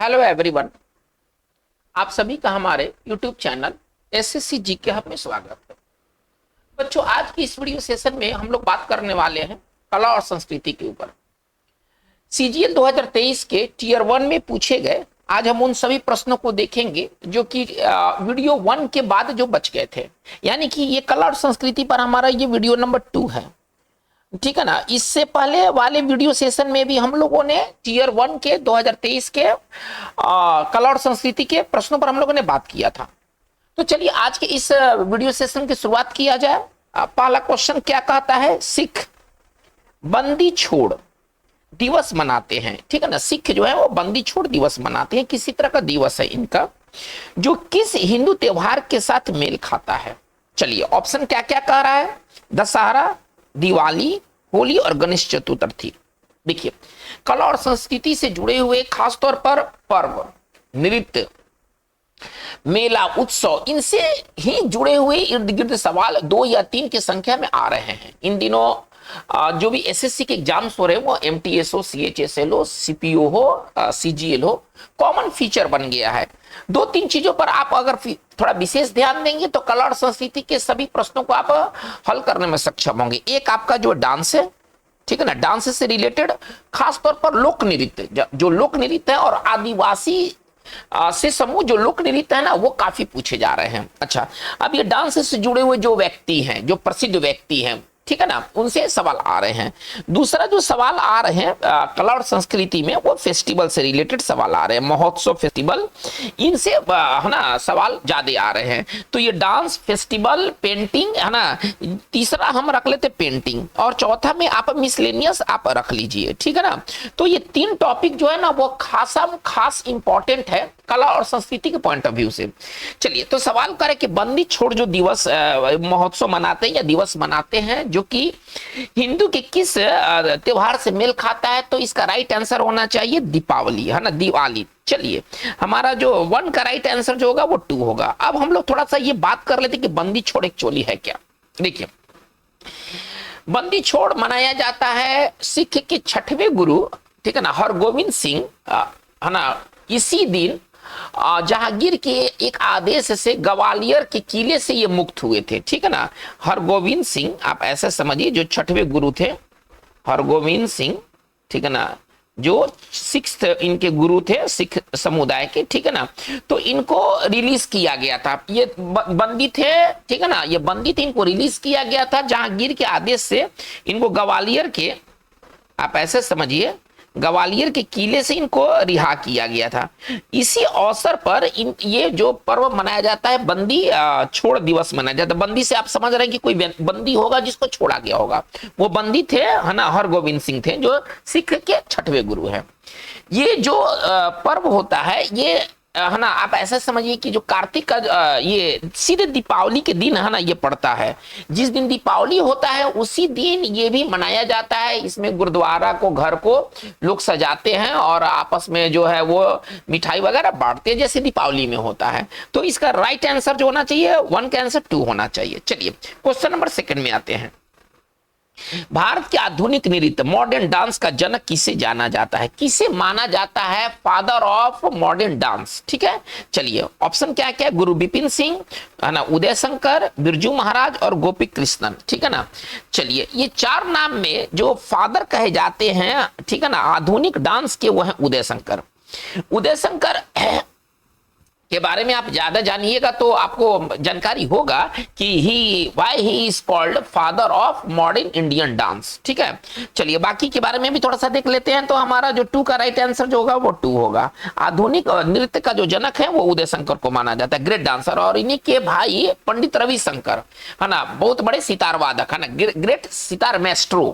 Hello everyone, आप सभी का हमारे YouTube channel SSC GK hub में स्वागत है। बच्चों, आज की इस वीडियो सेशन में हम लोग बात करने वाले हैं कला और संस्कृति के ऊपर। सीजीएल 2023 के टीयर 1 में पूछे गए आज हम उन सभी प्रश्नों को देखेंगे जो कि वीडियो 1 के बाद जो बच गए थे, यानी कि ये कला और संस्कृति पर हमारा ये वीडियो नंबर 2 है। ठीक है ना। इससे पहले वाले वीडियो सेशन में भी हम लोगों ने टीयर 1 के 2023 के कला और संस्कृति के प्रश्नों पर हम लोगों ने बात किया था। तो चलिए आज के इस वीडियो सेशन की शुरुआत किया जाए। पहला क्वेश्चन क्या कहता है? सिख बंदी छोड़ दिवस मनाते हैं। ठीक है ना। सिख जो है वो बंदी छोड़ दिवस मनाते हैं, किसी तरह का दिवस है इनका, जो किस हिंदू त्योहार के साथ मेल खाता है। चलिए ऑप्शन क्या क्या कह रहा है? दशहरा, दिवाली, होली और गणेश चतुर्थी। देखिए, कला और संस्कृति से जुड़े हुए खासतौर पर पर्व, नृत्य, मेला, उत्सव, इनसे ही जुड़े हुए इर्द गिर्द सवाल 2 या 3 की संख्या में आ रहे हैं। इन दिनों जो भी एसएससी के एग्जाम्स हो रहे हैं, वो एमटीएस हो, सीएचएसएल हो, सीपीओ हो, सीजीएल हो, कॉमन फीचर बन गया है। 2-3 चीजों पर आप अगर थोड़ा विशेष ध्यान देंगे तो कला और संस्कृति के सभी प्रश्नों को आप हल करने में सक्षम होंगे। एक आपका जो डांस है, ठीक है ना, डांस से रिलेटेड खासतौर पर लोक नृत्य, जो लोक नृत्य है और आदिवासी से समूह जो लोक नृत्य है ना, वो काफी पूछे जा रहे हैं। अच्छा, अब ये डांस से जुड़े हुए जो व्यक्ति हैं, जो प्रसिद्ध व्यक्ति हैं, ठीक है ना, उनसे सवाल आ रहे हैं। दूसरा जो सवाल आ रहे हैं कला और संस्कृति में, वो फेस्टिवल से रिलेटेड सवाल आ रहे हैं, महोत्सव, फेस्टिवल, इनसे है ना सवाल ज्यादा आ रहे हैं। तो ये डांस, फेस्टिवल, पेंटिंग है ना, तीसरा हम रख लेते पेंटिंग, और चौथा में आप मिसलेनियस आप रख लीजिए। ठीक है ना। तो ये 3 टॉपिक जो है ना, वो खास इंपॉर्टेंट है कला और संस्कृति के पॉइंट ऑफ व्यू से। चलिए, तो सवाल करें कि बंदी छोड़ जो दिवस महोत्सव मनाते हैं या दिवस मनाते हैं, जो कि हिंदू के किस त्योहार से मेल खाता है, तो इसका राइट आंसर होना चाहिए दीपावली, है ना, दिवाली। चलिए, हमारा जो 1 का राइट आंसर जो होगा वो 2 होगा। अब हम लोग थोड़ा सा ये बात कर लेते कि बंदी छोड़ एक चोली है क्या। देखिए, बंदी छोड़ मनाया जाता है सिख के 6वें गुरु, ठीक है ना, हरगोविंद सिंह, है ना, इसी दिन जहांगीर के एक आदेश से ग्वालियर के किले से ये मुक्त हुए थे। ठीक है ना। हरगोविंद सिंह आप ऐसे समझिए, जो 6वें गुरु थे हरगोविंद सिंह, ठीक है ना, जो 6th इनके गुरु थे सिख समुदाय के। ठीक है ना। तो इनको रिलीज किया गया था, ये बंदी थे, ठीक है ना, ये बंदी थे, इनको रिलीज किया गया था जहांगीर के आदेश से। इनको ग्वालियर के, आप ऐसे समझिए, ग्वालियर के किले से इनको रिहा किया गया था। इसी अवसर पर ये जो पर्व मनाया जाता है, बंदी छोड़ दिवस मनाया जाता है। बंदी से आप समझ रहे हैं कि कोई बंदी होगा जिसको छोड़ा गया होगा, वो बंदी थे, है ना, हरगोविंद सिंह थे, जो सिख के 6वें गुरु हैं। ये जो पर्व होता है, ये है ना, आप ऐसा समझिए कि जो कार्तिक का ये सीधे दीपावली के दिन है ना ये पड़ता है। जिस दिन दीपावली होता है उसी दिन ये भी मनाया जाता है। इसमें गुरुद्वारा को, घर को लोग सजाते हैं और आपस में जो है वो मिठाई वगैरह बांटते हैं, जैसे दीपावली में होता है। तो इसका राइट आंसर जो होना चाहिए 1 का आंसर 2 होना चाहिए। चलिए क्वेश्चन नंबर 2 में आते हैं। भारत के आधुनिक नृत्य, मॉडर्न डांस का जनक किसे जाना जाता है, किसे माना जाता है फादर ऑफ मॉडर्न डांस? ठीक है। चलिए ऑप्शन क्या क्या? गुरु बिपिन सिंह, है ना, उदय शंकर, बिरजू महाराज और गोपी कृष्णन। ठीक है ना। चलिए, ये 4 नाम में जो फादर कहे जाते हैं, ठीक है ना, आधुनिक डांस के, वो है उदय शंकर। उदय शंकर के बारे में आप ज्यादा जानिएगा तो आपको जानकारी होगा कि why he is called father of modern Indian dance. ठीक है। चलिए बाकी के बारे में भी थोड़ा सा देख लेते हैं। तो हमारा जो 2 का राइट आंसर जो होगा वो 2 होगा। आधुनिक नृत्य का जो जनक है वो उदय शंकर को माना जाता है, ग्रेट डांसर। और इन्हीं के भाई पंडित रविशंकर, है ना, बहुत बड़े सितार वादक, है ना, ग्रेट सितार मैस्ट्रो,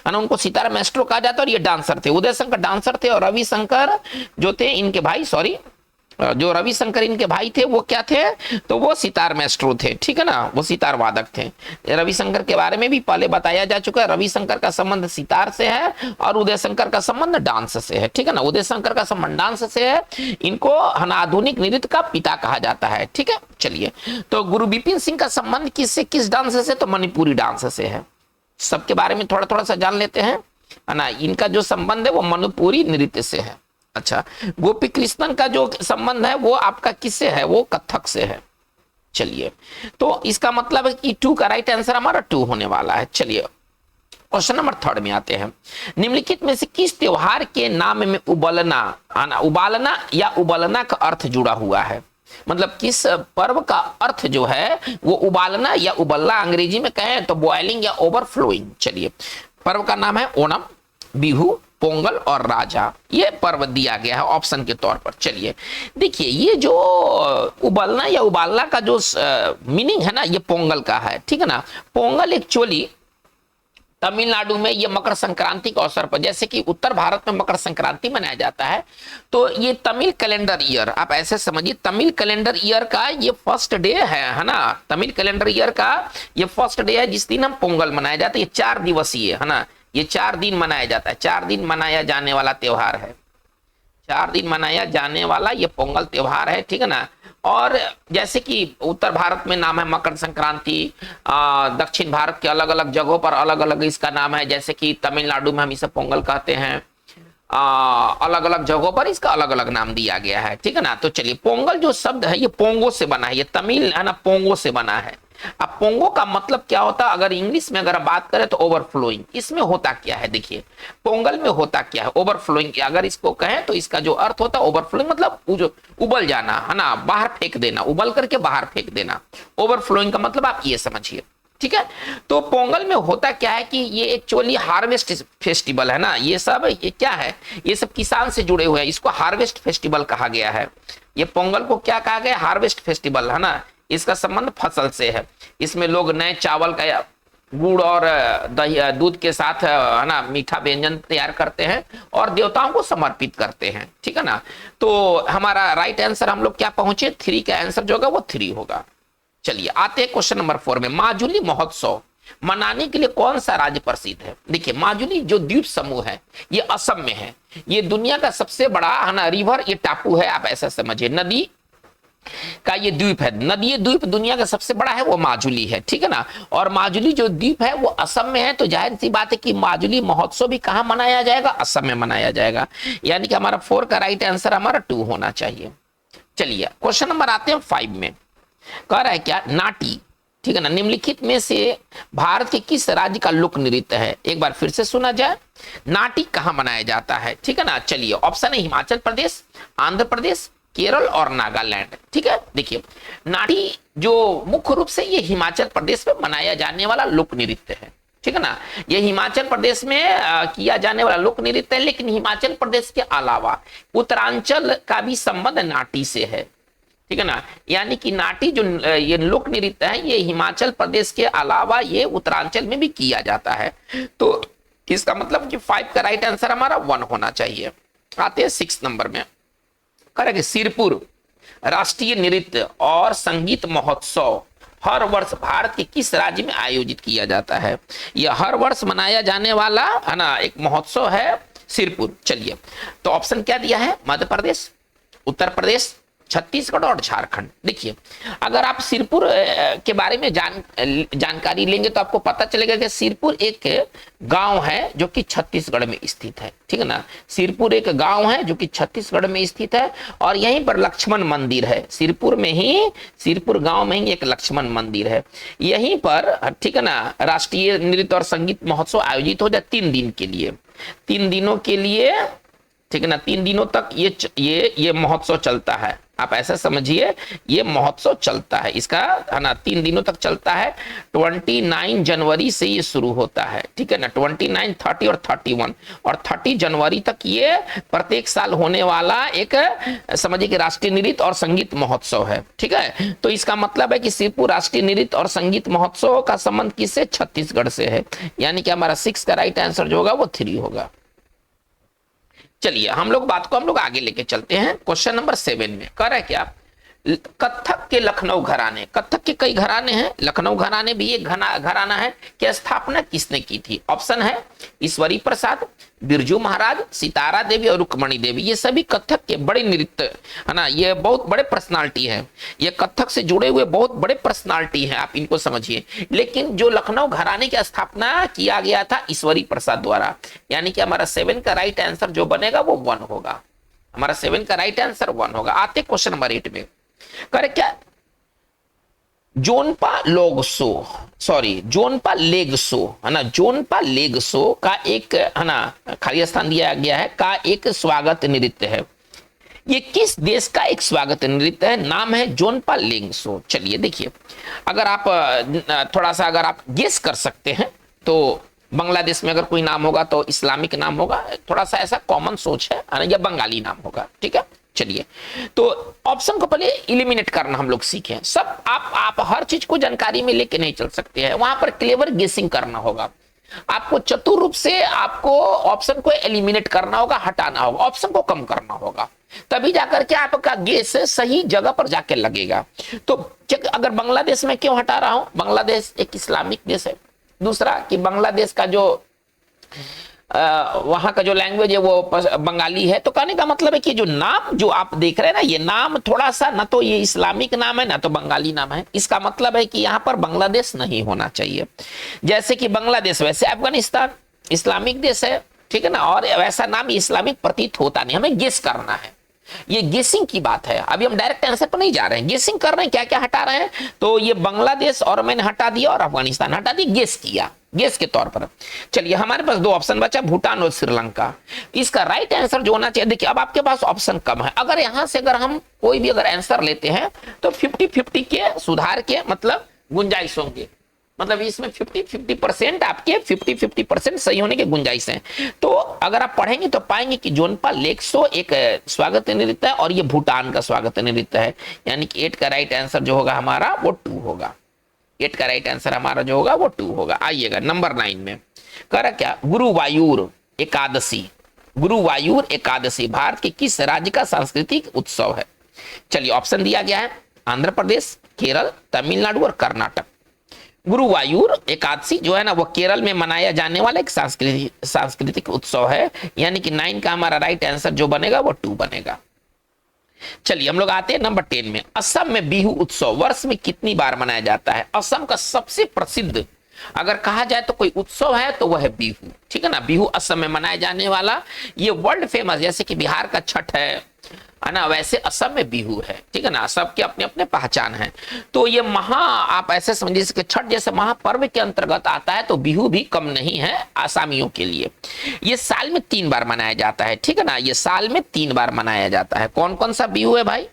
है ना, उनको सितार मैस्ट्रो कहा जाता है। और ये डांसर थे, उदय शंकर डांसर थे, और रविशंकर जो थे इनके भाई, सॉरी, जो रविशंकर इनके भाई थे वो क्या थे, तो वो सितार मैस्ट्रो थे। ठीक है ना, वो सितार वादक थे। रविशंकर के बारे में भी पहले बताया जा चुका है। रविशंकर का संबंध सितार से है और उदय शंकर का संबंध डांस से है। ठीक है ना, उदय शंकर का संबंध डांस से है। इनको आधुनिक नृत्य का पिता कहा जाता है। ठीक है। चलिए, तो गुरु बिपिन सिंह का संबंध किससे, किस डांस से, तो मणिपुरी डांस से है। सबके बारे में थोड़ा थोड़ा सा जान लेते हैं, है ना। इनका जो संबंध है वो मणिपुरी नृत्य से है। अच्छा, गोपी कृष्णन का जो संबंध है वो आपका किससे है? वो कथक से है। चलिए, तो इसका मतलब है कि 2 का राइट आंसर हमारा 2 होने वाला है। चलिए क्वेश्चन नंबर 3 में आते हैं। निम्नलिखित में से किस त्योहार के नाम में उबलना, उबालना या उबलना का अर्थ जुड़ा हुआ है? मतलब किस पर्व का अर्थ जो है वो उबालना या उबलना, अंग्रेजी में कहें तो बॉइलिंग या ओवरफ्लोइंग। चलिए, पर्व का नाम है ओणम, बिहू, पोंगल और राजा। ये पर्व दिया गया है ऑप्शन के तौर पर। चलिए देखिए, ये जो उबलना या उबालना का जो मीनिंग है ना, ये पोंगल का है, ठीक है ना। पोंगल एक्चुअली तमिलनाडु में ये मकर संक्रांति के अवसर पर, जैसे कि उत्तर भारत में मकर संक्रांति मनाया जाता है, तो ये तमिल कैलेंडर ईयर, आप ऐसे समझिए, तमिल कैलेंडर ईयर का ये फर्स्ट डे है ना। तमिल कैलेंडर ईयर का ये फर्स्ट डे है जिस दिन हम पोंगल मनाया जाता है। ये 4 दिवसीय है ना, ये 4 दिन मनाया जाता है, 4 दिन मनाया जाने वाला त्योहार है, 4 दिन मनाया जाने वाला ये पोंगल त्योहार है, ठीक है ना। और जैसे कि उत्तर भारत में नाम है मकर संक्रांति, दक्षिण भारत के अलग अलग जगहों पर अलग अलग इसका नाम है। जैसे कि तमिलनाडु में हम इसे पोंगल कहते हैं, अलग अलग जगहों पर इसका अलग अलग नाम दिया गया है, ठीक है ना। तो चलिए, पोंगल जो शब्द है ये पोंगो से बना है, ये तमिल है ना, पोंगो से बना है। अब पोंगो का मतलब क्या होता है, अगर इंग्लिश में अगर बात करें तो ओवरफ्लोइंग। इसमें होता क्या है, देखिए पोंगल में होता क्या है, ओवरफ्लोइंग। अगर इसको कहें तो इसका जो अर्थ होता है ओवरफ्लोइंग, मतलब जो उबल जाना है ना, बाहर फेंक देना, उबल करके बाहर फेंक देना। ओवरफ्लोइंग का मतलब आप ये समझिए, ठीक है। तो पोंगल में होता क्या है कि ये एक्चुअली हार्वेस्ट फेस्टिवल है ना, ये सब ये क्या है, ये सब किसान से जुड़े हुए हैं, इसको हार्वेस्ट फेस्टिवल कहा गया है। ये पोंगल को क्या कहा गया, हार्वेस्ट फेस्टिवल है ना। इसका संबंध फसल से है। इसमें लोग नए चावल का गुड़ और दही दूध के साथ है ना मीठा व्यंजन तैयार करते हैं और देवताओं को समर्पित करते हैं, ठीक है ना। तो हमारा राइट आंसर हम लोग क्या पहुंचे, 3 का आंसर जो होगा वो 3 होगा। चलिए आते हैं क्वेश्चन नंबर 4 में। माजुली महोत्सव मनाने के लिए कौन सा राज्य प्रसिद्ध है? देखिए, माजुली जो द्वीप समूह है ये असम में है। ये दुनिया का सबसे बड़ा है ना रिवर, ये टापू है, आप ऐसा समझिए, नदी का ये द्वीप है। नदी द्वीप दुनिया का सबसे बड़ा है वो माजुली है, ठीक है ना। और माजुली जो द्वीप है वो असम में है, तो जाहिर सी बात है कि माजुली महोत्सव भी कहां मनाया जाएगा, असम में मनाया जाएगा। यानी कि हमारा 4 का राइट आंसर हमारा 2 होना चाहिए। चलिए क्वेश्चन नंबर आते हैं 5 में। कह रहा है क्या, नाटी, ठीक है ना, निम्नलिखित में से भारत के किस राज्य का लोक नृत्य है? एक बार फिर से सुना जाए, नाटी कहां मनाया जाता है, ठीक है ना। चलिए ऑप्शन है हिमाचल प्रदेश, आंध्र प्रदेश, केरल और नागालैंड, ठीक है। देखिए, नाटी जो मुख्य रूप से ये हिमाचल प्रदेश में मनाया जाने वाला लोक नृत्य है, ठीक है ना। ये हिमाचल प्रदेश में किया जाने वाला लोक नृत्य है, लेकिन हिमाचल प्रदेश के अलावा उत्तरांचल का भी संबंध नाटी से है, ठीक है ना। यानी कि नाटी जो ये लोक नृत्य है ये हिमाचल प्रदेश के अलावा ये उत्तरांचल में भी किया जाता है। तो इसका मतलब कि 5 का राइट आंसर हमारा 1 होना चाहिए। आते हैं 6 नंबर में। करेंगे, सिरपुर राष्ट्रीय नृत्य और संगीत महोत्सव हर वर्ष भारत के किस राज्य में आयोजित किया जाता है? यह हर वर्ष मनाया जाने वाला है ना एक महोत्सव है सिरपुर। चलिए, तो ऑप्शन क्या दिया है, मध्य प्रदेश, उत्तर प्रदेश, छत्तीसगढ़ और झारखंड। देखिए, अगर आप सिरपुर के बारे में जानकारी लेंगे तो आपको पता चलेगा कि सिरपुर एक गांव है जो कि छत्तीसगढ़ में स्थित है, ठीक है ना। सिरपुर एक गांव है जो कि छत्तीसगढ़ में स्थित है और यहीं पर लक्ष्मण मंदिर है। सिरपुर में ही, सिरपुर गांव में ही एक लक्ष्मण मंदिर है। यहीं पर, ठीक है ना, राष्ट्रीय नृत्य और संगीत महोत्सव आयोजित हो जाए 3 दिन के लिए, 3 दिनों के लिए, ठीक है ना। 3 दिनों तक ये महोत्सव चलता है, आप ऐसा समझिए, ये महोत्सव चलता है, इसका है ना 3 दिनों तक चलता है। 29 जनवरी से ये शुरू होता है, ठीक है ना। 29, 30 और 31 और 30 जनवरी तक ये प्रत्येक साल होने वाला एक समझिए कि राष्ट्रीय नृत्य और संगीत महोत्सव है, ठीक है। तो इसका मतलब है कि सिरपुर राष्ट्रीय नृत्य और संगीत महोत्सव का संबंध किससे, छत्तीसगढ़ से है। यानी कि हमारा 6 का राइट आंसर जो होगा वो 3 होगा। चलिए हम लोग बात को आगे लेके चलते हैं। क्वेश्चन नंबर 7 में कह रहा है क्या, कथक के लखनऊ घराने, कथक के कई घराने हैं, लखनऊ घराने भी एक घराना है, कि स्थापना किसने की थी? ऑप्शन है ईश्वरी प्रसाद, बिरजू महाराज, सितारा देवी और रुक्मणी देवी। ये सभी कथक के बड़े नृत्य है ना, ये बहुत बड़े पर्सनालिटी है, ये कथक से जुड़े हुए बहुत बड़े पर्सनालिटी हैं, आप इनको समझिए। लेकिन जो लखनऊ घराने की स्थापना किया गया था ईश्वरी प्रसाद द्वारा। यानी कि हमारा 7 का राइट आंसर जो बनेगा वो 1 होगा। हमारा 7 का राइट आंसर 1 होगा। आते क्वेश्चन नंबर 8 में, करे क्या, जोनपा लेगसो है ना, जोनपा लेगसो का एक है ना खाली स्थान दिया गया है, का एक स्वागत नृत्य है। ये किस देश का एक स्वागत नृत्य है? नाम है जोनपा लेगसो। चलिए देखिए, अगर आप थोड़ा सा अगर आप गेस कर सकते हैं तो बांग्लादेश में अगर कोई नाम होगा तो इस्लामिक नाम होगा, थोड़ा सा ऐसा कॉमन सोच है, या बंगाली नाम होगा। ठीक है, चलिए तो ऑप्शन को पहले इलिमिनेट करना हम लोग सीखे। सब आप हर चीज को जानकारी में लेके नहीं चल सकते हैं, वहां पर क्लेवर गेसिंग करना होगा। आपको चतुर रूप से आपको ऑप्शन को एलिमिनेट करना होगा, हटाना होगा, ऑप्शन को कम करना होगा, तभी जाकर के आपका गेस सही जगह पर जाके लगेगा। तो अगर बांग्लादेश में क्यों हटा रहा हूं? बांग्लादेश एक इस्लामिक देश है। दूसरा कि बांग्लादेश का जो वहां का जो लैंग्वेज है वो बंगाली है। तो कहने का मतलब है कि जो नाम जो आप देख रहे हैं ना, ये नाम थोड़ा सा ना तो ये इस्लामिक नाम है ना तो बंगाली नाम है। इसका मतलब है कि यहाँ पर बांग्लादेश नहीं होना चाहिए। जैसे कि बांग्लादेश, वैसे अफगानिस्तान इस्लामिक देश है, ठीक है ना, और वैसा नाम इस्लामिक प्रतीत होता नहीं। हमें गेस करना है, ये गेसिंग की बात है। अभी हम डायरेक्ट आंसर पर नहीं जा रहे हैं, गेसिंग कर रहे हैं क्या क्या हटा रहे हैं। तो ये बांग्लादेश और मैंने हटा दिया और अफगानिस्तान हटा दिया, गेस किया, गेस के तौर पर। चलिए हमारे पास 2 ऑप्शन बचा, भूटान और श्रीलंका। इसका राइट आंसर जो होना चाहिए, देखिए अब आपके पास ऑप्शन कम है। अगर यहां से अगर हम कोई भी अगर आंसर लेते हैं तो 50-50 के सुधार के मतलब गुंजाइश होंगे, मतलब इसमें 50-50% आपके 50-50% सही होने के गुंजाइश है। तो अगर आप पढ़ेंगे तो पाएंगे कि जोनपा लेगसो एक स्वागत नृत्य है और ये भूटान का स्वागत नृत्य है। यानी कि 8 का राइट आंसर जो होगा हमारा वो 2 होगा। 8 का राइट आंसर हमारा जो होगा वो 2 होगा। आइएगा नंबर 9 में, कर क्या, गुरुवायूर एकादशी। गुरुवायूर एकादशी भारत के किस राज्य का सांस्कृतिक उत्सव है? चलिए ऑप्शन दिया गया है, आंध्र प्रदेश, केरल, तमिलनाडु और कर्नाटक। गुरुवायूर एकादशी जो है ना वो केरल में मनाया जाने वाला एक सांस्कृतिक उत्सव है। यानी कि 9 का हमारा राइट आंसर जो बनेगा वो 2 बनेगा। चलिए हम लोग आते हैं नंबर 10 में, असम में बिहू उत्सव वर्ष में कितनी बार मनाया जाता है? असम का सबसे प्रसिद्ध अगर कहा जाए तो कोई उत्सव है तो वह है बिहू। ठीक है ना, बिहू असम में मनाया जाने वाला, ये वर्ल्ड फेमस, जैसे कि बिहार का छठ है ना, वैसे असम में बिहू है। ठीक है ना, सबके अपने अपने पहचान है। तो ये आप ऐसे समझिए कि छठ जैसे महापर्व के अंतर्गत आता है, तो बिहू भी कम नहीं है आसामियों के लिए। ये साल में 3 बार मनाया जाता है। ठीक है ना, ये साल में 3 बार मनाया जाता है। कौन कौन सा बिहू है भाई?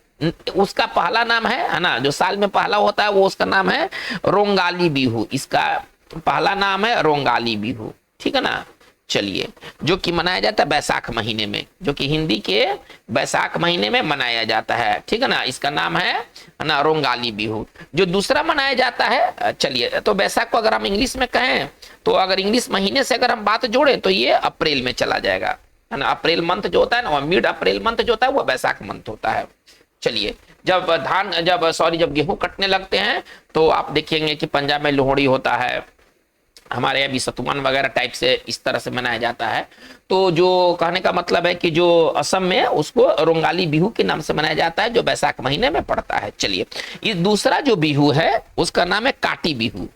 उसका पहला नाम है ना, जो साल में पहला होता है वो उसका नाम है रोंगाली बिहू। इसका पहला नाम है रोंगाली बिहू। ठीक है ना, चलिए जो कि मनाया जाता है बैसाख महीने में, जो कि हिंदी के बैसाख महीने में मनाया जाता है। ठीक है ना, इसका नाम है ना रोंगाली बिहू। जो दूसरा मनाया जाता है, चलिए तो बैसाख को अगर हम इंग्लिश में कहें तो अगर इंग्लिश महीने से अगर हम बात जोड़े तो ये अप्रैल में चला जाएगा, है ना। अप्रैल मंथ जो होता है ना, मिड अप्रैल मंथ जो होता है वो बैसाख मंथ होता है। चलिए जब गेहूं कटने लगते हैं तो आप देखेंगे कि पंजाब में लोहड़ी होता है, हमारे अभी सतुवन वगैरह टाइप से इस तरह से मनाया जाता है। तो जो कहने का मतलब है कि जो असम में उसको रोंगाली बिहू के नाम से मनाया जाता है, जो बैसाख महीने में पड़ता है। चलिए ये दूसरा जो बिहू है उसका नाम है काटी बिहू,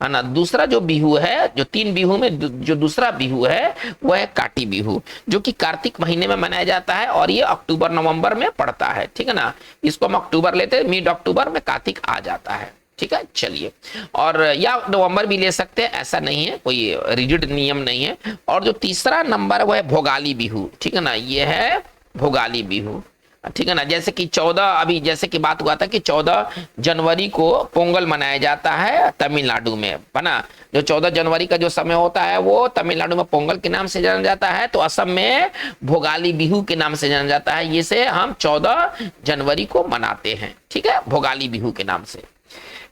है ना। दूसरा जो बिहू है, जो 3 बिहू में जो दूसरा बिहू है वह है काटी बिहू, जो कि कार्तिक महीने में मनाया जाता है और ये अक्टूबर नवंबर में पड़ता है। ठीक है ना, इसको हम अक्टूबर लेते हैं, मिड अक्टूबर में कार्तिक आ जाता है। ठीक है, चलिए, और या नवंबर भी ले सकते हैं, ऐसा नहीं है, कोई रिजिड नियम नहीं है। और जो तीसरा नंबर है वह है भोगाली बिहू। ठीक है ना, ये है भोगाली बिहू। ठीक है ना, जैसे कि 14 अभी जैसे कि बात हुआ था कि 14 जनवरी को पोंगल मनाया जाता है तमिलनाडु में, है ना। जो 14 जनवरी का जो समय होता है वो तमिलनाडु में पोंगल के नाम से जाना जाता है, तो असम में भोगाली बिहू के नाम से जाना जाता है। इसे हम 14 जनवरी को मनाते हैं। ठीक है, भोगाली बिहू के नाम से।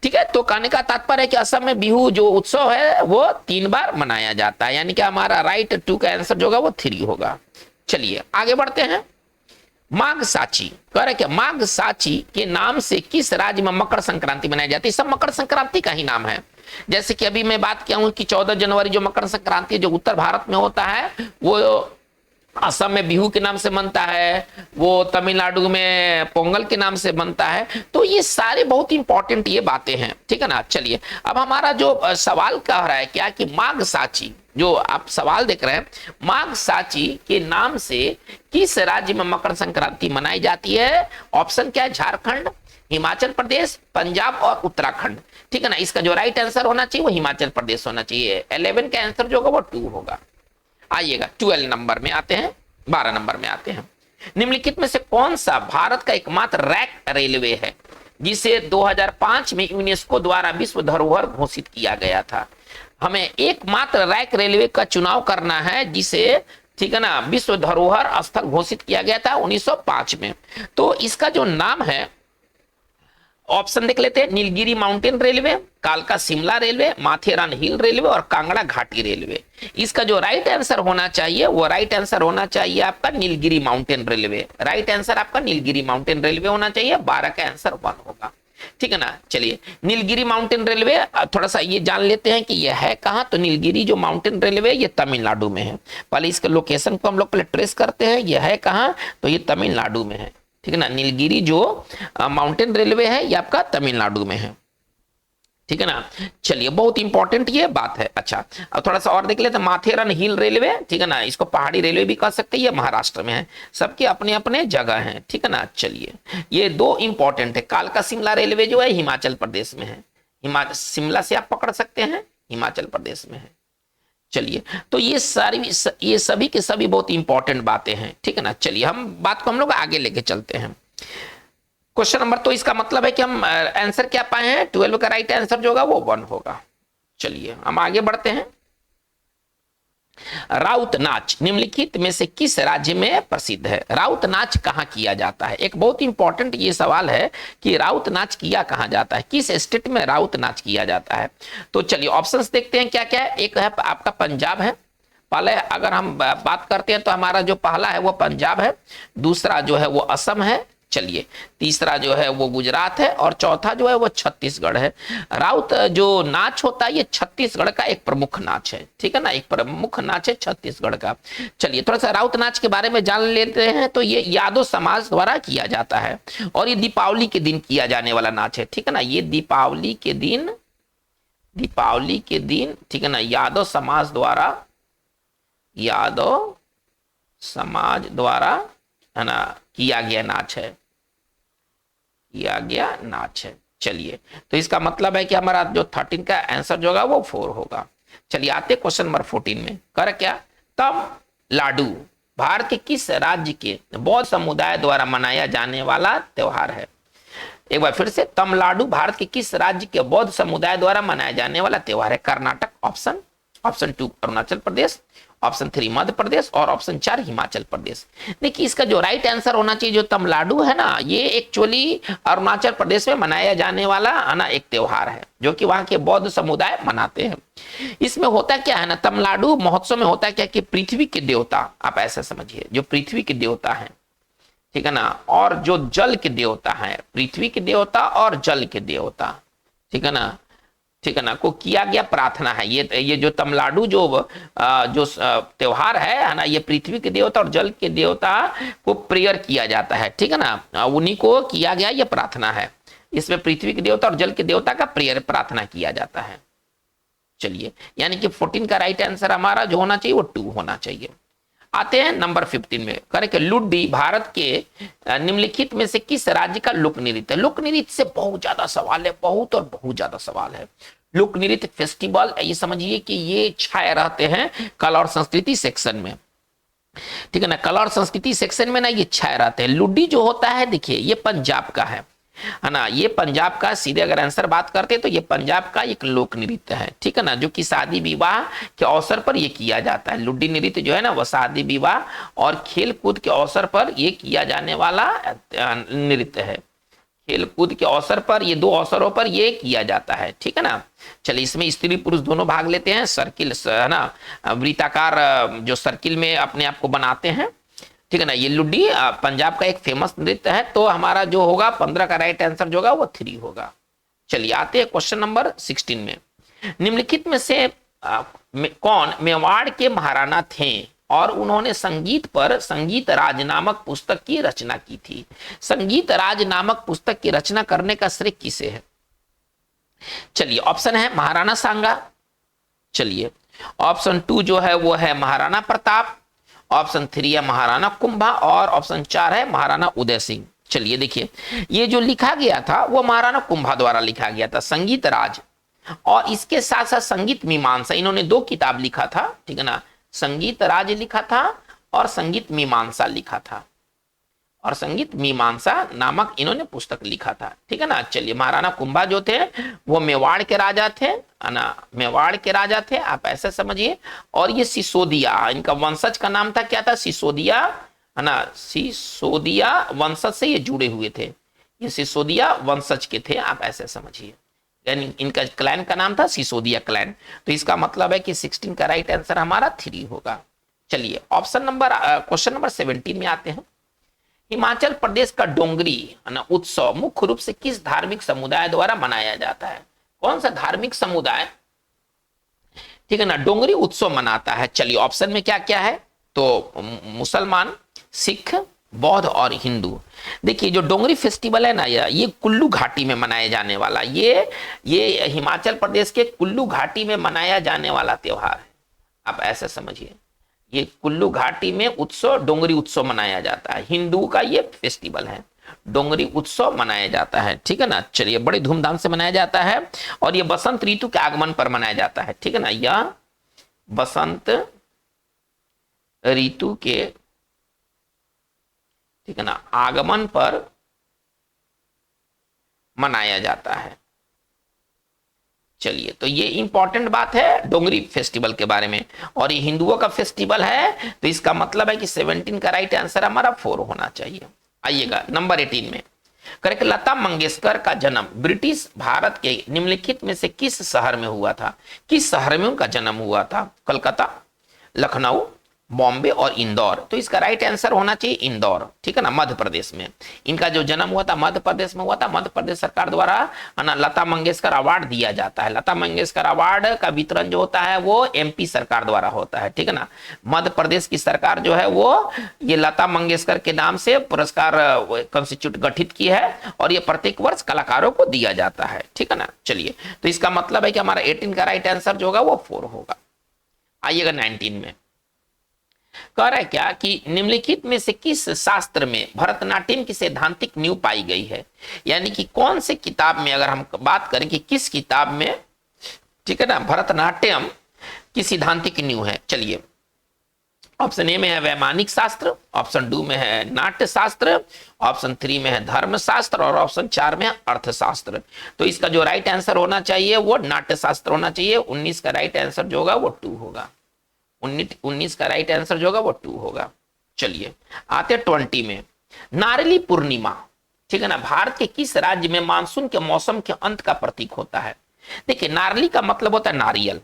ठीक है, तो कहने का तात्पर्य है कि असम में बिहू जो उत्सव है वो 3 बार मनाया जाता है। यानी कि हमारा राइट 2 का आंसर जो होगा वो 3 होगा। चलिए आगे बढ़ते हैं। माघ साची, कह रहे क्या, माघ साची के नाम से किस राज्य में मकर संक्रांति मनाई जाती है? सब मकर संक्रांति का ही नाम है। जैसे कि अभी मैं बात किया हूं कि 14 जनवरी जो मकर संक्रांति जो उत्तर भारत में होता है वो असम में बिहू के नाम से बनता है, वो तमिलनाडु में पोंगल के नाम से बनता है। तो ये सारे बहुत इंपॉर्टेंट ये बातें हैं, ठीक है ना। चलिए अब हमारा जो सवाल कह रहा है क्या कि माघ साची, जो आप सवाल देख रहे हैं, माघ साची के नाम से किस राज्य में मकर संक्रांति मनाई जाती है? ऑप्शन क्या है? झारखंड, हिमाचल प्रदेश, पंजाब और उत्तराखंड, ठीक है ना। इसका जो राइट आंसर होना चाहिए वो हिमाचल प्रदेश होना चाहिए। 11 का आंसर जो होगा वो 2 होगा। आइएगा 12 नंबर में आते हैं, 12 नंबर में आते हैं। निम्नलिखित में से कौन सा भारत का एकमात्र रैक रेलवे है जिसे 2005 में यूनेस्को द्वारा विश्व धरोहर घोषित किया गया था? हमें एकमात्र रैक रेलवे का चुनाव करना है जिसे, ठीक है ना, विश्व धरोहर स्थल घोषित किया गया था 1905 में। तो इसका जो नाम है, ऑप्शन देख लेते हैं, नीलगिरी माउंटेन रेलवे, कालका शिमला रेलवे, माथेरान हिल रेलवे और कांगड़ा घाटी रेलवे। इसका जो राइट आंसर होना चाहिए वो राइट आंसर होना चाहिए आपका Nilgiri mountain railway. Right answer आपका नीलगिरी माउंटेन रेलवे होना चाहिए। 12 का आंसर 1 होगा, ठीक है ना। चलिए नीलगिरी माउंटेन रेलवे थोड़ा सा ये जान लेते हैं कि यह है कहां। तो नीलगिरी जो माउंटेन रेलवे ये तमिलनाडु में है। पहले इसके लोकेशन को हम लोग पहले ट्रेस करते हैं, यह है कहां, तो ये तमिलनाडु में है, ठीक है ना। नीलगिरी जो माउंटेन रेलवे है ये आपका तमिलनाडु में है, ठीक है ना। चलिए बहुत इंपॉर्टेंट ये बात है। अच्छा अब थोड़ा सा और देख लेते हैं, माथेरन हिल रेलवे, ठीक है ना, इसको पहाड़ी रेलवे भी कह सकते हैं, ये महाराष्ट्र में है। सबके अपने अपने जगह हैं, ठीक है ना। चलिए ये 2 इंपॉर्टेंट है। कालका शिमला रेलवे जो है हिमाचल प्रदेश में है, हिमाचल शिमला से आप पकड़ सकते हैं, हिमाचल प्रदेश में है। चलिए तो ये सभी के सभी बहुत इंपॉर्टेंट बातें हैं, ठीक है ना। चलिए बात को हम लोग आगे लेके चलते हैं। क्वेश्चन नंबर, तो इसका मतलब है कि हम आंसर क्या पाए हैं? 12 का राइट आंसर जो होगा वो 1 होगा। चलिए हम आगे बढ़ते हैं। राउत नाच निम्नलिखित में से किस राज्य में प्रसिद्ध है? राउत नाच कहां किया जाता है? एक बहुत इंपॉर्टेंट ये सवाल है कि राउत नाच किया कहां जाता है, किस स्टेट में राउत नाच किया जाता है? तो चलिए ऑप्शंस देखते हैं क्या क्या है। एक है आपका पंजाब है, पहले अगर हम बात करते हैं तो हमारा जो पहला है वो पंजाब है, दूसरा जो है वो असम है, चलिए तीसरा जो है वो गुजरात है और चौथा जो है वो छत्तीसगढ़ है। राउत जो नाच होता है ये छत्तीसगढ़ का एक प्रमुख नाच है, ठीक है ना, एक प्रमुख नाच है छत्तीसगढ़ का। चलिए थोड़ा सा राउत नाच के बारे में जान लेते हैं। तो ये यादव समाज द्वारा किया जाता है और ये दीपावली के दिन किया जाने वाला नाच है, ठीक है ना। ये दीपावली के दिन, ठीक है ना, यादव समाज द्वारा है ना किया गया नाच है। चलिए तो इसका मतलब है कि हमारा जो 13 का आंसर जो होगा वो 4 होगा। चलिए आते क्वेश्चन नंबर 14 में। कर क्या? तमिलनाडु भारत के किस राज्य के बौद्ध समुदाय द्वारा मनाया जाने वाला त्योहार है? एक बार फिर से, तमिलनाडु भारत के किस राज्य के बौद्ध समुदाय द्वारा मनाया जाने वाला त्योहार है? कर्नाटक, ऑप्शन 2 अरुणाचल प्रदेश, ऑप्शन 3 मध्य प्रदेश और ऑप्शन 4 हिमाचल प्रदेश। देखिए इसका जो राइट आंसर होना चाहिए, जो तमिलनाडु है ना, ये एक्चुअली अरुणाचल प्रदेश में मनाया जाने वाला है ना एक त्योहार है जो कि वहां के बौद्ध समुदाय मनाते हैं। इसमें होता क्या है ना, तमिलनाडु महोत्सव में होता क्या कि पृथ्वी के देवता, आप ऐसा समझिए, जो पृथ्वी के देवता है, ठीक है ना, और जो जल के देवता है, पृथ्वी के देवता और जल के देवता, ठीक है ना, को किया गया प्रार्थना है। ये जो तमिलनाडु जो त्योहार है ना, ये पृथ्वी के देवता और जल के देवता को प्रेयर किया जाता है, ठीक है ना, उन्हीं को किया गया ये प्रार्थना है। इसमें पृथ्वी के देवता और जल के देवता का प्रेयर प्रार्थना किया जाता है। चलिए यानी कि 14 का राइट आंसर हमारा जो होना चाहिए वो 2 होना चाहिए। आते हैं नंबर 15 में। करें लुड्डी भारत के निम्नलिखित में से किस राज्य का लोक नृत्य है? लोक नृत्य से बहुत ज्यादा सवाल है, बहुत ज्यादा सवाल है। लोक नृत्य फेस्टिवल, ये समझिए कि ये छाए रहते हैं कला और संस्कृति सेक्शन में, ठीक है ना। कला और संस्कृति सेक्शन में ना ये छाए रहते हैं। लुड्डी जो होता है, देखिए ये पंजाब का है ना, ये पंजाब का, सीधे अगर आंसर बात करते हैं तो ये पंजाब का एक लोक नृत्य है, ठीक है ना, जो कि शादी विवाह के अवसर पर ये किया जाता है। लुड्डी नृत्य जो है ना वो शादी विवाह और खेल कूद के अवसर पर ये किया जाने वाला नृत्य है। खेल कूद के अवसर पर, ये 2 अवसरों पर ये किया जाता है, ठीक है ना। चलिए इसमें स्त्री पुरुष दोनों भाग लेते हैं। सर्किल है ना, वृत्ताकार जो सर्किल में अपने आप को बनाते हैं, ठीक है ना। ये लुड्डी पंजाब का एक फेमस नृत्य है। तो हमारा जो होगा 15 का राइट आंसर जो होगा वो 3 होगा। चलिए आते हैं क्वेश्चन नंबर 16 में। निम्नलिखित में से कौन मेवाड़ के महाराणा थे? और उन्होंने संगीत पर संगीत राज नामक पुस्तक की रचना की थी। संगीत राज नामक पुस्तक की रचना करने का श्रेय किसे है? चलिए ऑप्शन है महाराणा सांगा, चलिए ऑप्शन 2 जो है वो है महाराणा प्रताप, ऑप्शन 3 है महाराणा कुंभा और ऑप्शन 4 है महाराणा उदय सिंह। चलिए देखिए, ये जो लिखा गया था वो महाराणा कुंभा द्वारा लिखा गया था, संगीत राज, और इसके साथ साथ संगीत मीमांसा। इन्होंने 2 किताब लिखा था, ठीक है ना, संगीत राज लिखा था और संगीत मीमांसा लिखा था, और संगीत मीमांसा नामक इन्होंने पुस्तक लिखा था, ठीक है ना। चलिए महाराणा कुंभा जो थे वो मेवाड़ के राजा थे, है ना, मेवाड़ के राजा थे, आप ऐसे समझिए। और ये सिसोदिया, इनका वंशज का नाम था, क्या था? सिसोदिया, है ना, सिसोदिया वंशज से ये जुड़े हुए थे, ये सिसोदिया वंशज के थे, आप ऐसे समझिए। यानी इनका क्लैन का नाम था सिसोदिया क्लैन। तो इसका मतलब है कि 16 का राइट आंसर हमारा 3 होगा। चलिए क्वेश्चन नंबर 17 में आते हैं। हिमाचल प्रदेश का डोंगरी, है ना, उत्सव मुख्य रूप से किस धार्मिक समुदाय द्वारा मनाया जाता है? कौन सा धार्मिक समुदाय, ठीक है ना, डोंगरी उत्सव मनाता है? चलिए ऑप्शन में क्या क्या है, तो मुसलमान, सिख, बौद्ध और हिंदू। देखिए जो डोंगरी फेस्टिवल है ना, ये कुल्लू घाटी में मनाए जाने वाला, ये हिमाचल प्रदेश के कुल्लू घाटी में मनाया जाने वाला त्योहार है, आप ऐसे समझिए। ये कुल्लू घाटी में उत्सव, डोंगरी उत्सव मनाया जाता है, हिंदू का ये फेस्टिवल है, डोंगरी उत्सव मनाया जाता है, ठीक है ना। चलिए बड़े धूमधाम से मनाया जाता है और ये बसंत ऋतु के आगमन पर मनाया जाता है, ठीक है ना, यह बसंत ऋतु के, ठीक है ना, आगमन पर मनाया जाता है। चलिए तो ये इंपॉर्टेंट बात है डोंगरी फेस्टिवल के बारे में, और ये हिंदुओं का फेस्टिवल है, तो इसका मतलब है कि 17 का राइट आंसर हमारा 4 होना चाहिए। आइएगा नंबर 18 में, करेक्ट। लता मंगेशकर का जन्म ब्रिटिश भारत के निम्नलिखित में से किस शहर में हुआ था? किस शहर में उनका जन्म हुआ था? कलकत्ता, लखनऊ, बॉम्बे और इंदौर। तो इसका राइट आंसर होना चाहिए इंदौर, ठीक है ना, मध्य प्रदेश में इनका जो जन्म हुआ था मध्य प्रदेश में हुआ था। मध्य प्रदेश सरकार द्वारा, है ना, लता मंगेशकर अवार्ड दिया जाता है। लता मंगेशकर अवार्ड का वितरण जो होता है वो एमपी सरकार द्वारा होता है, ठीक है ना। मध्य प्रदेश की सरकार जो है वो ये लता मंगेशकर के नाम से पुरस्कार कॉन्स्टिट्यूट गठित की है और ये प्रत्येक वर्ष कलाकारों को दिया जाता है, ठीक है ना। चलिए तो इसका मतलब है कि हमारा 18 का राइट आंसर जो होगा वो 4 होगा। आइएगा 19 में, कह रहा है क्या कि निम्नलिखित में से किस शास्त्र में भरतनाट्यम की सैद्धांतिक नींव पाई गई है? यानी कि कौन से किताब में, अगर हम बात करें कि किस किताब में, ठीक है ना, भरतनाट्यम की सैद्धांतिक नींव है। चलिए ऑप्शन ए में है वैमानिक शास्त्र, ऑप्शन 2 में है नाट्य शास्त्र, ऑप्शन 3 में है धर्म शास्त्र और ऑप्शन 4 में है अर्थशास्त्र। तो इसका जो राइट आंसर होना चाहिए वो नाट्य शास्त्र होना चाहिए। 19 का राइट आंसर जो होगा वो 2 होगा। 19 का राइट आंसर जो होगा वो 2 होगा। चलिए आते 20 में, नारिली पूर्णिमा, ठीक है ना, भारत के किस राज्य में मानसून के मौसम के अंत का प्रतीक होता है? देखिए नारली का मतलब होता है नारियल,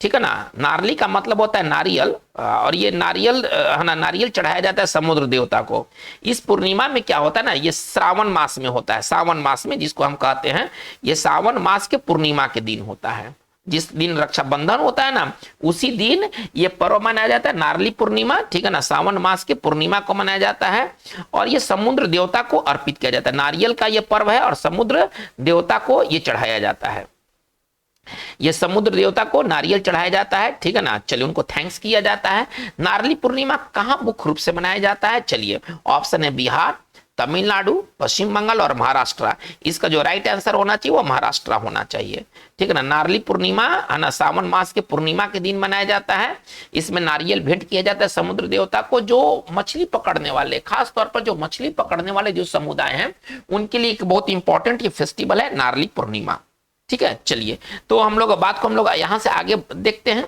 ठीक है ना, नारली का मतलब होता है नारियल, और ये नारियल, है ना, नारियल चढ़ाया जाता है समुद्र देवता को। इस पूर्णिमा में क्या होता है ना, ये श्रावण मास में होता है, सावन मास में जिसको हम कहते हैं, ये सावन मास के पूर्णिमा के दिन होता है। जिस दिन रक्षाबंधन होता है ना उसी दिन ये पर्व मनाया जाता है, नारली पूर्णिमा, ठीक है ना, सावन मास के पूर्णिमा को मनाया जाता है और ये समुद्र देवता को अर्पित किया जाता है। नारियल का ये पर्व है और समुद्र देवता को ये चढ़ाया जाता है, ये समुद्र देवता को नारियल चढ़ाया जाता है, ठीक है ना। चलिए उनको थैंक्स किया जाता है। नारली पूर्णिमा कहां मुख्य रूप से मनाया जाता है? चलिए ऑप्शन है बिहार, तमिलनाडु, पश्चिम बंगाल और महाराष्ट्र। इसका जो राइट आंसर होना चाहिए वो महाराष्ट्र होना चाहिए, ठीक है ना। नारली पूर्णिमा, है ना, सावन मास के पूर्णिमा के दिन मनाया जाता है। इसमें नारियल भेंट किया जाता है समुद्र देवता को। जो मछली पकड़ने वाले, खास तौर पर जो मछली पकड़ने वाले जो समुदाय हैं उनके लिए एक बहुत इंपॉर्टेंट ये फेस्टिवल है नारली पूर्णिमा, ठीक है। चलिए तो हम लोग बात को हम लोग यहां से आगे देखते हैं।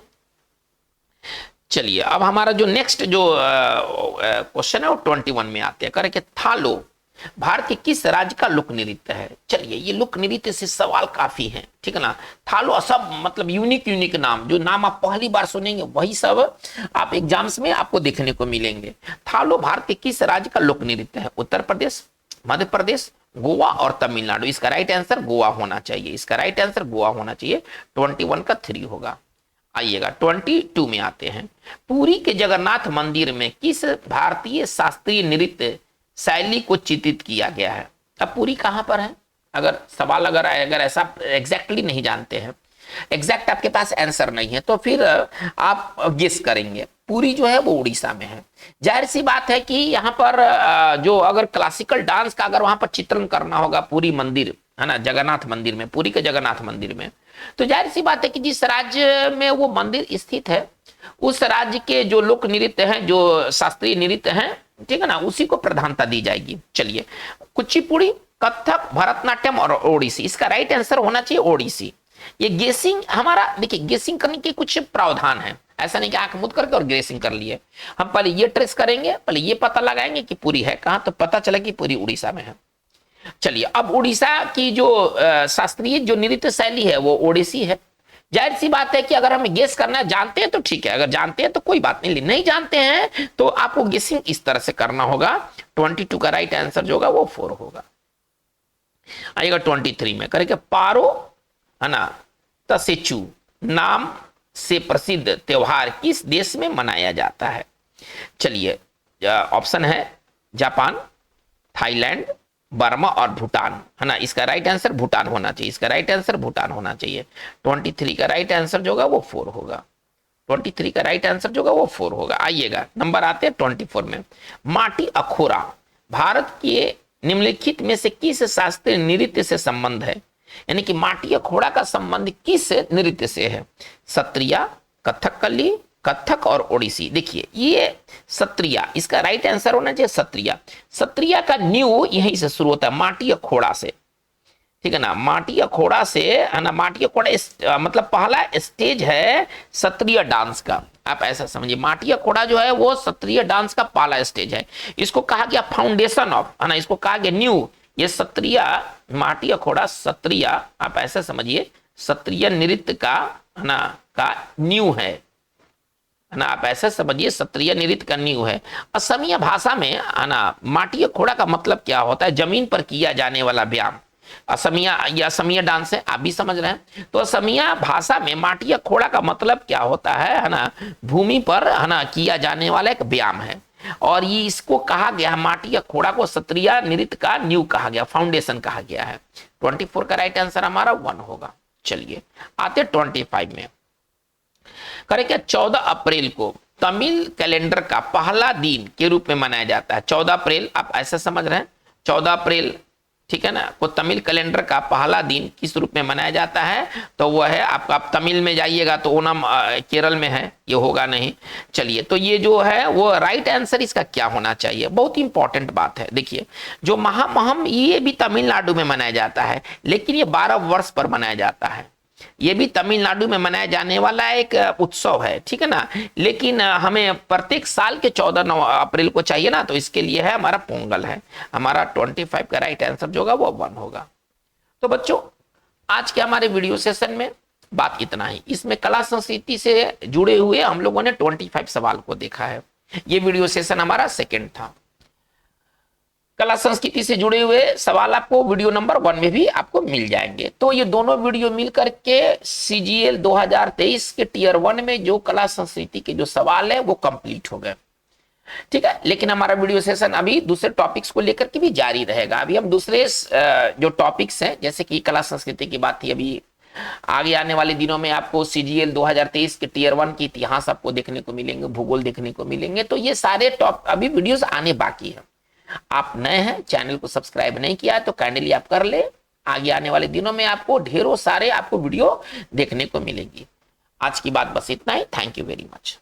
चलिए अब हमारा जो नेक्स्ट जो क्वेश्चन है वो 21 में आते हैं। करें कि थालो भारत के किस राज्य का लोक नृत्य है? चलिए ये लोक नृत्य से सवाल काफी है, ठीक है ना। थालो सब मतलब यूनिक नाम, जो नाम आप पहली बार सुनेंगे वही सब आप एग्जाम्स में आपको देखने को मिलेंगे। थालो भारत के किस राज्य का लोक नृत्य है? उत्तर प्रदेश, मध्य प्रदेश, गोवा और तमिलनाडु। इसका राइट आंसर गोवा होना चाहिए, इसका राइट आंसर गोवा होना चाहिए। 21 का 3 होगा। आइएगा 22 में आते हैं। पुरी के जगन्नाथ मंदिर में किस भारतीय शास्त्रीय नृत्य शैली को चित्रित किया गया है? अब पुरी कहां पर है? अगर सवाल अगर ऐसा एग्जैक्टली नहीं जानते हैं, एग्जैक्ट आपके पास आंसर नहीं है, तो फिर आप गेस करेंगे। पुरी जो है वो उड़ीसा में है। जाहिर सी बात है कि यहाँ पर जो अगर क्लासिकल डांस का अगर वहां पर चित्रण करना होगा पुरी मंदिर, है ना, जगन्नाथ मंदिर में, पुरी के जगन्नाथ मंदिर में, तो जाहिर सी बात है कि जिस राज्य में वो मंदिर स्थित है उस राज्य के जो लोक नृत्य हैं, जो शास्त्रीय नृत्य हैं, ठीक है ना, उसी को प्रधानता दी जाएगी। चलिए, कुचिपुड़ी, कथक, भरतनाट्यम और ओडिसी, इसका राइट आंसर होना चाहिए ओडिसी। ये गेसिंग हमारा, देखिए गेसिंग करने के कुछ प्रावधान है, ऐसा नहीं कि आंख मुद करके और गेसिंग कर लिए। हम पहले ये ट्रेस करेंगे, पहले ये पता लगाएंगे कि पुरी है कहां, तो पता चला कि पुरी उड़ीसा में है। चलिए, अब उड़ीसा की जो शास्त्रीय जो नृत्य शैली है वो ओडिसी है। जाहिर सी बात है कि अगर हमें गेस करना जानते हैं तो ठीक है, अगर जानते हैं तो कोई बात नहीं, नहीं जानते हैं तो आपको गेसिंग इस तरह से करना होगा। 22 का राइट आंसर जो होगा वो 4 होगा। आएगा 23 में, करेंगे पारो, है ना, तसेचू नाम से प्रसिद्ध त्योहार किस देश में मनाया जाता है? चलिए, ऑप्शन है जापान, थाईलैंड, बर्मा और भूटान, है ना। इसका राइट आंसर भूटान होना चाहिए, इसका राइट आंसर भूटान होना चाहिए। 23 का राइट आंसर जो होगा वो 4 होगा। 23 का राइट आंसर जो होगा वो 4 होगा। आइएगा, नंबर आते हैं 24 में। माटी अखोरा भारत के निम्नलिखित में से किस शास्त्रीय नृत्य से संबंध है? यानी कि माटी अखोड़ा का संबंध किस नृत्य से है? सत्रिया, कथकली, कथक और ओडिसी। देखिए, ये सत्रिया, इसका राइट आंसर होना चाहिए सत्रिया। सत्रिया का न्यू यहीं से शुरू होता है, माटी अखोड़ा से, ठीक है ना, माटी अखोड़ा से, है ना। माटी अखोड़ा मतलब पहला स्टेज है सत्रिय डांस का, आप ऐसा समझिए। माटी अखोड़ा जो है वो सत्रिय डांस का पहला स्टेज है। इसको कहा गया फाउंडेशन ऑफ, है ना, इसको कहा गया न्यू। ये सत्रिया, माटी अखोड़ा सत्रिया, आप ऐसा समझिए, सत्रिय नृत्य का, है ना, का न्यू है ना, आप ऐसा समझिए, सत्रिय नृत्य का न्यू है। असमिया भाषा में, है ना, माटी अखोड़ा का मतलब क्या होता है? जमीन पर किया जाने वाला व्यायाम। असमिया, या असमिया डांस है, आप भी समझ रहे हैं। तो असमिया भाषा में माटी अखोड़ा का मतलब क्या होता है ना, भूमि पर, है ना, किया जाने वाला एक व्यायाम है। और ये इसको कहा गया, माटी अखोड़ा को सत्रिय नृत्य का न्यू कहा गया, फाउंडेशन कहा गया है। 24 का राइट आंसर हमारा 1 होगा। चलिए, आते 25 में, करें क्या? 14 अप्रैल को तमिल कैलेंडर का पहला दिन के रूप में मनाया जाता है। 14 अप्रैल, आप ऐसा समझ रहे हैं, 14 अप्रैल, ठीक है ना, को तमिल कैलेंडर का पहला दिन किस रूप में मनाया जाता है? तो वह है आपका, आप तमिल में जाइएगा तो ओनम केरल में है, ये होगा नहीं। चलिए, तो ये जो है वो राइट आंसर इसका क्या होना चाहिए? बहुत इंपॉर्टेंट बात है। देखिए, जो महामहम, ये भी तमिलनाडु में मनाया जाता है, लेकिन ये 12 वर्ष पर मनाया जाता है। ये भी तमिलनाडु में मनाया जाने वाला एक उत्सव है, ठीक है ना, लेकिन हमें प्रत्येक साल के 14 अप्रैल को चाहिए ना, तो इसके लिए है हमारा पोंगल है। हमारा 25 का राइट आंसर जो होगा वो 1 होगा। तो बच्चों, आज के हमारे वीडियो सेशन में बात इतना ही। इसमें कला संस्कृति से जुड़े हुए हम लोगों ने 25 सवाल को देखा है। ये वीडियो सेशन हमारा सेकेंड था। कला संस्कृति से जुड़े हुए सवाल आपको वीडियो नंबर 1 में भी आपको मिल जाएंगे। तो ये दोनों वीडियो मिलकर के CGL 2023 के टीयर 1 में जो कला संस्कृति के जो सवाल है वो कंप्लीट हो गए, ठीक है। लेकिन हमारा वीडियो सेशन अभी दूसरे टॉपिक्स को लेकर के भी जारी रहेगा। अभी हम दूसरे जो टॉपिक्स हैं, जैसे कि कला संस्कृति की बात थी, अभी आगे आने वाले दिनों में आपको CGL 2023 के टीयर 1 की इतिहास आपको देखने को मिलेंगे, भूगोल देखने को मिलेंगे। तो ये सारे अभी वीडियोस आने बाकी है। आप नए हैं, चैनल को सब्सक्राइब नहीं किया है तो काइंडली आप कर ले। आगे आने वाले दिनों में आपको ढेरों सारे आपको वीडियो देखने को मिलेगी। आज की बात बस इतना ही। Thank you very much.